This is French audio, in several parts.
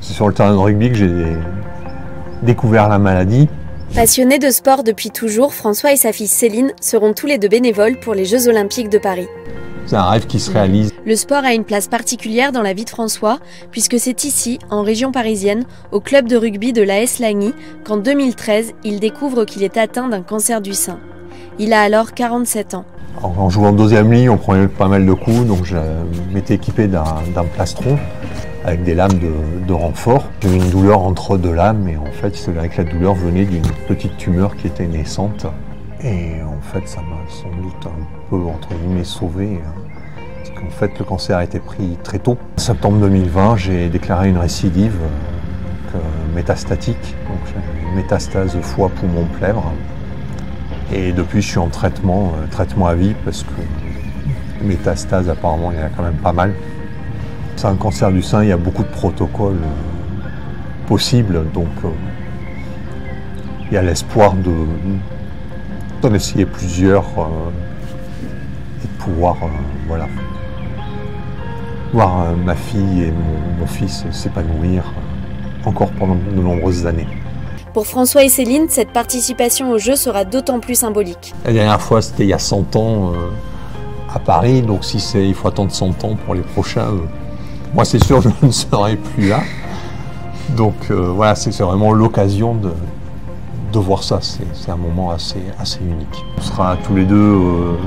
C'est sur le terrain de rugby que j'ai découvert la maladie. Passionnés de sport depuis toujours, François et sa fille Céline seront tous les deux bénévoles pour les Jeux Olympiques de Paris. C'est un rêve qui se réalise. Le sport a une place particulière dans la vie de François, puisque c'est ici, en région parisienne, au club de rugby de l'AS Lagny, qu'en 2013, il découvre qu'il est atteint d'un cancer du sein. Il a alors 47 ans. En jouant en deuxième ligne, on prenait pas mal de coups, donc je m'étais équipé d'un plastron avec des lames de renfort. J'ai eu une douleur entre deux lames et en fait, c'est vrai que la douleur venait d'une petite tumeur qui était naissante. Et en fait, ça m'a sans doute un peu, entre guillemets, sauvé. Parce qu'en fait, le cancer a été pris très tôt. En septembre 2020, j'ai déclaré une récidive métastatique. Donc j'ai une métastase foie, poumon, plèvre. Et depuis, je suis en traitement à vie parce que métastase, apparemment, il y en a quand même pas mal. C'est un cancer du sein, il y a beaucoup de protocoles possibles. Donc il y a l'espoir d'en essayer plusieurs et de pouvoir voilà, voir ma fille et mon fils s'épanouir encore pendant de nombreuses années. Pour François et Céline, cette participation aux Jeux sera d'autant plus symbolique. La dernière fois, c'était il y a 100 ans à Paris, donc si il faut attendre 100 ans pour les prochains, moi c'est sûr je ne serai plus là. Donc voilà, c'est vraiment l'occasion de voir ça, c'est un moment assez unique. On sera tous les deux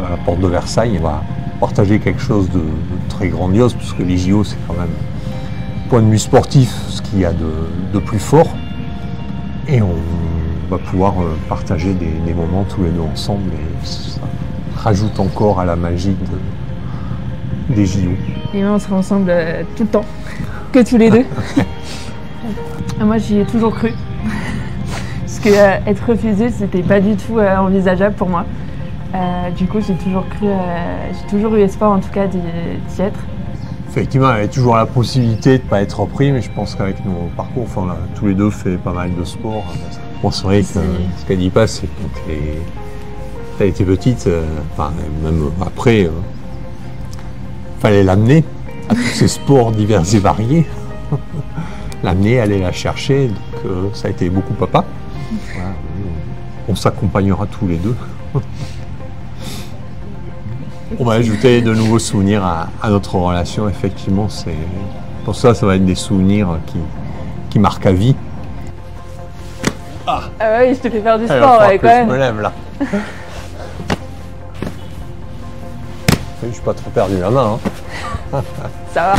à la porte de Versailles, on va partager quelque chose de très grandiose, puisque les JO c'est quand même, point de vue sportif, ce qu'il y a de plus fort. Et on va pouvoir partager des moments tous les deux ensemble et ça rajoute encore à la magie des JO. Et on sera ensemble tout le temps, que tous les deux. Moi j'y ai toujours cru. Parce que être refusée, c'était pas du tout envisageable pour moi. Du coup j'ai toujours cru, j'ai toujours eu espoir en tout cas d'y être. Effectivement, il y avait toujours la possibilité de ne pas être repris, mais je pense qu'avec nos parcours, enfin, on a tous les deux fait pas mal de sport. Bon, c'est vrai que ce qu'elle dit pas, c'est que quand elle était petite, enfin, même après, fallait l'amener à tous ces sports divers et variés. L'amener, aller la chercher, donc ça a été beaucoup papa. Voilà, on s'accompagnera tous les deux. On va ajouter de nouveaux souvenirs à notre relation, effectivement. Pour ça va être des souvenirs qui marquent à vie. Ah oui, je te fais faire du sport quand même. Je me lève là. Je suis pas trop perdu la main. Hein. Ça va.